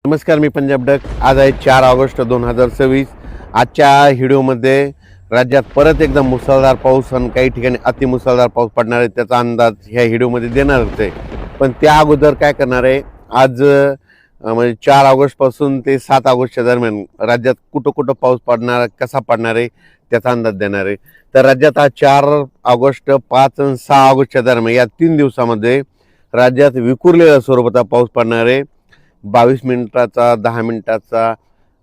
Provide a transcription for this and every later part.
नमस्कार, मी पंजाब डक. आज आहे 4 ऑगस्ट 2026. आजच्या व्हिडिओमध्ये राज्यात परत एकदा मुसळधार पाऊस आणि काही ठिकाणी अतिमुसळधार पाऊस पडणार आहे त्याचा अंदाज ह्या व्हिडिओमध्ये देणार होते. पण त्या अगोदर काय करणार आहे, आज म्हणजे 4 ऑगस्टपासून ते 7 ऑगस्टच्या दरम्यान राज्यात कुठं कुठं पाऊस पडणार, कसा पडणार आहे त्याचा अंदाज देणार आहे. तर राज्यात आज 4 ऑगस्ट, 5 आणि 6 ऑगस्टच्या दरम्यान या 3 दिवसामध्ये राज्यात विखुरलेल्या स्वरूपाचा पाऊस पडणार आहे. 22 मिनिटाचा, 10 मिनिटाचा,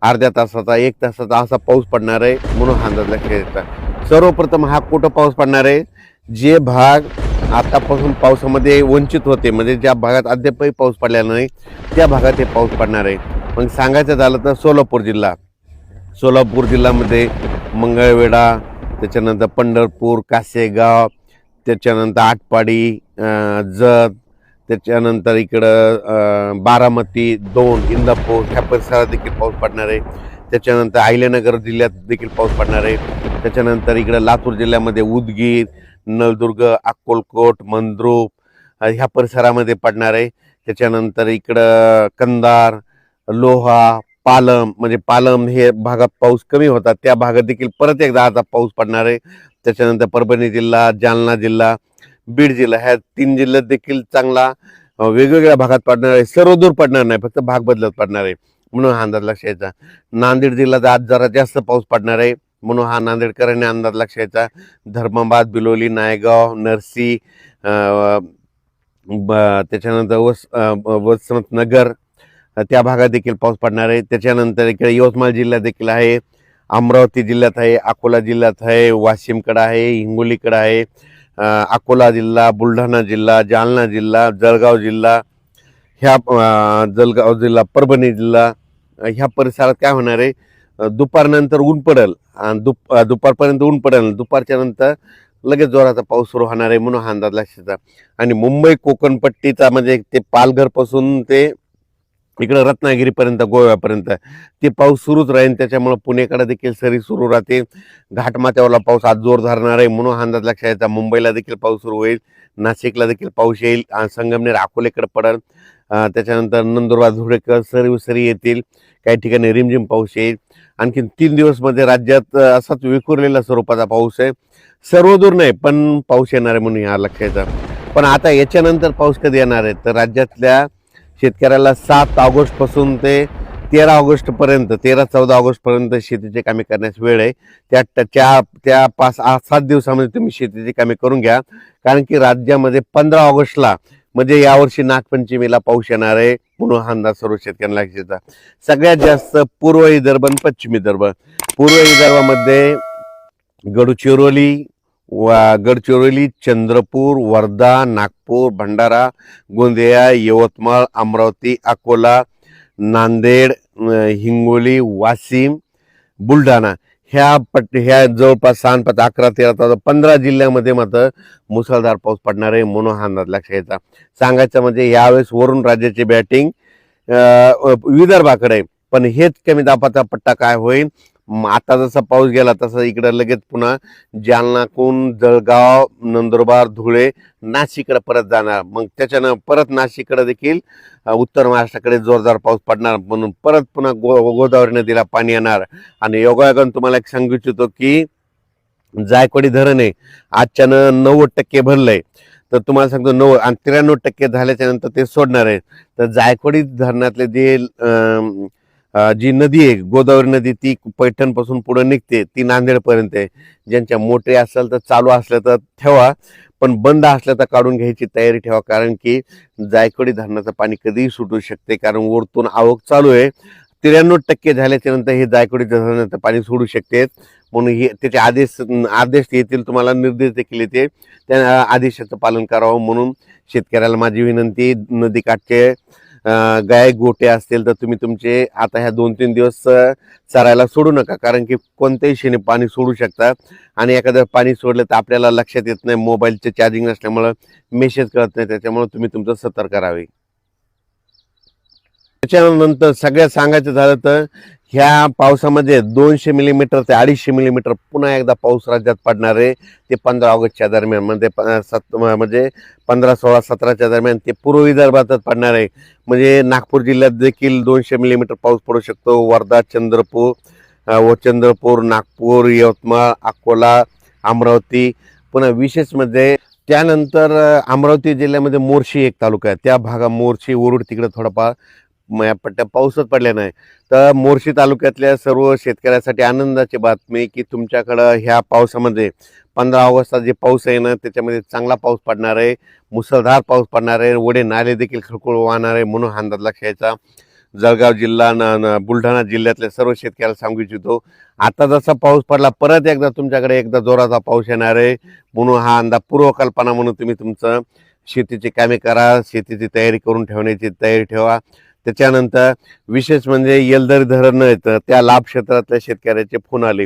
अर्ध्या तासाचा, 1 तासाचा असा पाऊस पडणार आहे म्हणून हा अंदाज लक्षात येतात. सर्वप्रथम हा कुठं पाऊस पडणार आहे, जे भाग आतापासून पावसामध्ये वंचित होते, म्हणजे ज्या भागात अद्यापही पाऊस पडलेला नाही त्या भागात हे पाऊस पडणार आहे. मग सांगायचं झालं तर सोलापूर जिल्ह्यामध्ये मंगळवेढा, त्याच्यानंतर पंढरपूर, कासेगाव, त्याच्यानंतर आटपाडी, जत, त्याच्यानंतर इकडं बारामती, दोन, इंदापूर ह्या परिसरात देखील पाऊस पडणार आहे. त्याच्यानंतर अहिल्यानगर जिल्ह्यात देखील पाऊस पडणार आहे. त्याच्यानंतर इकडं लातूर जिल्ह्यामध्ये उदगीर, नळदुर्ग, अक्कलकोट, मंद्रुप ह्या परिसरामध्ये पडणार आहे. त्याच्यानंतर इकडं कंधार, लोहा, पालम, म्हणजे पालम हे भागात पाऊस कमी होता त्या भागात देखील परत एकदा आता पाऊस पडणार आहे. त्याच्यानंतर परभणी जिल्हा, जालना जिल्हा, बीड जिल्हा ह्या 3 जिल्ह्यात देखील चांगला वेगवेगळ्या भागात पडणार आहे. सर्व दूर पडणार नाही, फक्त भाग बदलत पडणार आहे म्हणून हा अंदाज लक्षात यायचा. नांदेड जिल्ह्यात आज जरा जास्त पाऊस पडणार आहे म्हणून हा नांदेडकरांनी अंदाज लक्षात यायचा. धर्माबाद, बिलोली, नायगाव, नरसी, त्याच्यानंतर वसंतनगर त्या भागात देखील पाऊस पडणार आहे. त्याच्यानंतर इकडे यवतमाळ जिल्ह्यात देखील आहे, अमरावती जिल्ह्यात आहे, अकोला जिल्ह्यात आहे, वाशिमकडे आहे, हिंगोलीकडे आहे, अकोला जिल्हा, बुलढाणा जिल्हा, जालना जिल्हा, जळगाव जिल्हा, जळगाव जिल्हा, परभणी जिल्हा ह्या परिसरात काय होणार आहे, दुपारनंतर ऊन पडेल आणि दुपारपर्यंत ऊन पडेल, दुपारच्या नंतर लगेच जोराचा पाऊस सुरू होणार आहे म्हणून हा अंदाज लक्षात. आणि मुंबई कोकणपट्टीचा म्हणजे ते पालघरपासून ते इकडं रत्नागिरीपर्यंत, गोव्यापर्यंत ते पाऊस सुरूच राहील. त्याच्यामुळे पुणेकडे देखील सरी सुरू राहते. घाटमाथ्यावरला पाऊस आज जोर धरणार आहे म्हणून हा अंदाज लक्षात यायचा. मुंबईला देखील पाऊस सुरू होईल, नाशिकला देखील पाऊस येईल, संगमनेर, अकोलेकडे पडेल. त्याच्यानंतर नंदुरबार, धुळेकर सरी येतील, काही ठिकाणी रिमझिम पाऊस येईल. आणखी 3 दिवसमध्ये राज्यात असाच विखुरलेला स्वरूपाचा पाऊस आहे. सर्वदूर नाही पण पाऊस येणार आहे म्हणून ह्या लक्षात येतं. पण आता याच्यानंतर पाऊस कधी येणार आहे, तर राज्यातल्या शेतकऱ्याला 7 ऑगस्टपासून ते 13 ऑगस्टपर्यंत, 13-14 ऑगस्टपर्यंत शेतीची कामे करण्यास वेळ आहे. त्या 5-7 दिवसामध्ये तुम्ही शेतीची कामे करून घ्या, कारण की राज्यामध्ये 15 ऑगस्टला म्हणजे यावर्षी नागपंचमीला पाऊस येणार आहे म्हणून हा अंदाज सर्व शेतकऱ्यांना लक्षात येतात. सगळ्यात जास्त पूर्व विदर्भ आणि पश्चिम विदर्भ. पूर्व विदर्भामध्ये गडचिरोली, चंद्रपूर, वर्धा, नागपूर, भंडारा, गोंदिया, यवतमाळ, अमरावती, अकोला, नांदेड, हिंगोली, वाशिम, बुलढाणा ह्या जवळपास 11-13-15 जिल्ह्यामध्ये मात्र मुसळधार पाऊस पडणार आहे म्हणून हा अंदाज लक्षात यायचा. सांगायचं म्हणजे यावेळेस वरून राज्याची बॅटिंग विदर्भाकडे, पण हेच कमी दाबाचा पट्टा काय होईल, आता जसा पाऊस गेला तसा इकडं लगेच पुन्हा जालनाकून जळगाव, नंदुरबार, धुळे, नाशिककडे परत जाणार. मग त्याच्यानं परत नाशिककडे देखील उत्तर महाराष्ट्राकडे जोरदार पाऊस पडणार म्हणून परत पुन्हा गोदावरी नदीला पाणी येणार. आणि योगायोगानं तुम्हाला एक सांगू इच्छितो की जायकवाडी धरण आहे आजच्यानं 90% भरलंय. तर तुम्हाला सांगतो 90 आणि 93% झाल्याच्या नंतर ते सोडणार आहे. तर जायकवाडी धरणातले जी नदी आहे गोदावरी नदी, ती पैठणपासून पुढे निघते, ती नांदेडपर्यंत आहे. ज्यांच्या मोटरी असेल तर चालू असल्या तर ठेवा, पण बंद असल्या तर काढून घ्यायची तयारी ठेवा, कारण की जायकवाडी धरणाचं पाणी कधीही सुटू शकते, कारण वरतून आवक चालू आहे. 93% झाल्याच्या नंतर हे जायकवाडी धरणाचं पाणी सोडू शकते म्हणून हे त्याचे आदेश येतील, तुम्हाला निर्देश देखील येते, त्या आदेशाचं पालन करावं म्हणून शेतकऱ्याला माझी विनंती. नदीकाठचे गाय गोटे असतील तर तुम्ही तुमचे आता ह्या 2-3 दिवस चरायला सोडू नका, कारण की कोणत्याही क्षणी पाणी सोडू शकतात आणि एखादं पाणी सोडलं तर आपल्याला लक्षात येत नाही, मोबाईलचे चार्जिंग नसल्यामुळं मेसेज कळत नाही, त्याच्यामुळे तुम्ही तुमचं सतर्क राहावे. त्याच्यानंतर सगळ्यात सांगायचं झालं तर ह्या पावसामध्ये 200 मिलीमीटर ते 250 मिलीमीटर पुन्हा एकदा पाऊस राज्यात पडणार आहे. ते 15 ऑगस्टच्या दरम्यान म्हणजे म्हणजे 15, 16, 17च्या दरम्यान ते पूर्व विदर्भातच पडणार आहे. म्हणजे नागपूर जिल्ह्यात देखील 200 मिलीमीटर पाऊस पडू शकतो. वर्धा, चंद्रपूर, नागपूर, यवतमाळ, अकोला, अमरावती. पुन्हा विशेष म्हणजे त्यानंतर अमरावती जिल्ह्यामध्ये मोर्शी एक तालुका आहे. त्या भागा मोर्शी, वरुड तिकडे थोडाफार या पट्ट्या पाऊसच पडल्या नाही. तर मोर्शी तालुक्यातल्या सर्व शेतकऱ्यासाठी आनंदाची बातमी की तुमच्याकडं ह्या पावसामध्ये 15 ऑगस्टचा जे पाऊस आहे ना त्याच्यामध्ये चांगला पाऊस पडणार आहे, मुसळधार पाऊस पडणार आहे, ओढे नाले देखील खळखळ वाहणार आहे. म्हणून हा अंदाज लक्षात घ्यायचा. जळगाव जिल्हा बुलढाणा जिल्ह्यातल्या सर्व शेतकऱ्याला सांगू इच्छितो, आता जसा पाऊस पडला परत एकदा तुमच्याकडे एकदा जोराचा पाऊस येणार आहे. म्हणून हा अंदाज पूर्वकल्पना म्हणून तुम्ही तुमचं शेतीची कामे करा, शेतीची तयारी करून ठेवण्याची तयारी ठेवा. त्याच्यानंतर विशेष म्हणजे येलदरी धरण येतं त्या लाभ क्षेत्रातल्या शेतकऱ्याचे फोन आले,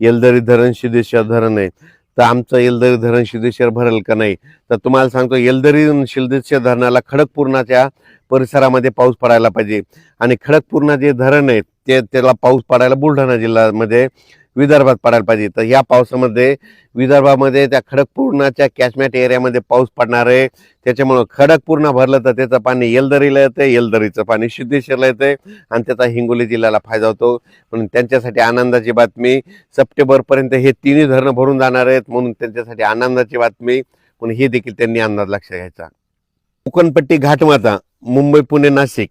येलदरी धरण सिद्धेश्वर धरण आहे, तर आमचं येलदरी धरण सिद्धेश्वर भरेल का नाही. तर तुम्हाला सांगतो येलदरी सिद्धेश्वर धरणाला खडकपूर्णाच्या परिसरामध्ये पाऊस पडायला पाहिजे. आणि खडकपूर्णा जे धरण आहे त्याला पाऊस पडायला बुलढाणा जिल्ह्यामध्ये विदर्भात पडायला पाहिजे. तर या पावसामध्ये विदर्भामध्ये त्या खडकपूर्णाच्या कॅचमेंट एरियामध्ये पाऊस पडणार आहे. त्याच्यामुळं खडकपूर्णा भरलं तर त्याचं पाणी येलदरीला येतं, येलदरीचं पाणी सिद्धेश्वरला येतं आणि त्याचा हिंगोली जिल्ह्याला फायदा होतो. म्हणून त्यांच्यासाठी आनंदाची बातमी, सप्टेंबरपर्यंत हे तिन्ही धरणं भरून जाणार आहेत. म्हणून त्यांच्यासाठी आनंदाची बातमी. म्हणून हे देखील त्यांनी अंदाज लक्षात घ्यायचा. कोकणपट्टी घाटमाता, मुंबई पुणे नाशिक,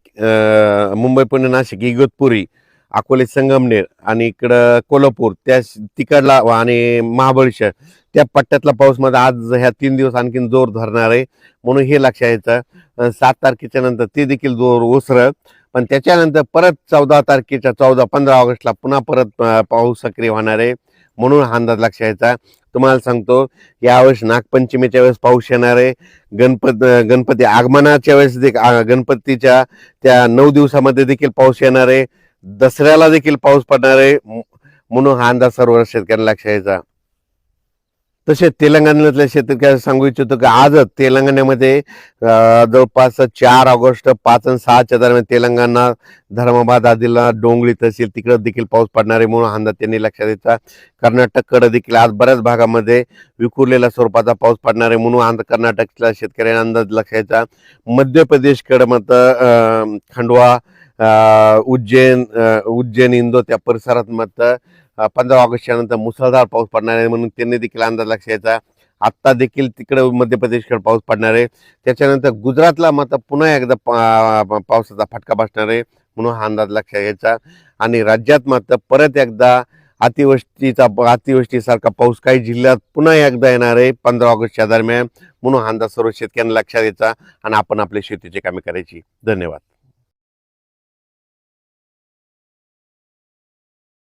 इगतपुरी, अकोले संगमनेर आणि इकडं कोल्हापूर त्या तिकडला आणि महाबळेश्वर त्या पट्ट्यातला पाऊस मध्ये आज ह्या 3 दिवस आणखीन जोर धरणार आहे. म्हणून हे लक्षात यायचं. 7 तारखेच्या नंतर ते देखील जोर ओसरत. पण त्याच्यानंतर परत 15 ऑगस्टला पुन्हा परत पाऊस सक्रिय होणार आहे. म्हणून हा अंदाज लक्षात यायचा. तुम्हाला सांगतो यावेळेस नागपंचमीच्या वेळेस पाऊस येणार आहे. गणपती आगमनाच्या वेळेस गणपतीच्या त्या 9 दिवसामध्ये देखील पाऊस येणार आहे. दसऱ्याला देखील पाऊस पडणार आहे. म्हणून हा अंदाज सर्व शेतकऱ्यांना लक्षात यायचा. तसेच तेलंगणातल्या शेतकऱ्यांना सांगू इच्छितो की आजच तेलंगणामध्ये जवळपास 4 ऑगस्ट 5 आणि 6च्या दरम्यान तेलंगणा, धर्माबाद, आदिला, डोंगरी तहसील तिकडे देखील पाऊस पडणार आहे. म्हणून अंदाज त्यांनी लक्षात द्यायचा. कर्नाटककडे देखील आज बऱ्याच भागामध्ये विखुरलेल्या स्वरूपाचा पाऊस पडणार आहे. म्हणून कर्नाटकच्या शेतकऱ्यांना अंदाज लक्षात द्यायचा. मध्य प्रदेशकडे मात्र खंडवा, उज्जैन, इंदोर त्या परिसरात मात्र 15 ऑगस्टच्या नंतर मुसळधार पाऊस पडणार आहे. म्हणून त्यांनी देखील अंदाज लक्षात घ्यायचा. आत्ता देखील तिकडे मध्य प्रदेशकडे पाऊस पडणार आहे. त्याच्यानंतर गुजरातला मात्र पुन्हा एकदा पावसाचा फटका बसणार आहे. म्हणून हा अंदाज लक्षात घ्यायचा. आणि राज्यात मात्र परत एकदा अतिवृष्टीसारखा पाऊस काही जिल्ह्यात पुन्हा एकदा येणार आहे 15 ऑगस्टच्या दरम्यान. म्हणून हा अंदाज सर्व शेतकऱ्यांना लक्षात घ्यायचा आणि आपण आपल्या शेतीची कामे करायची. धन्यवाद.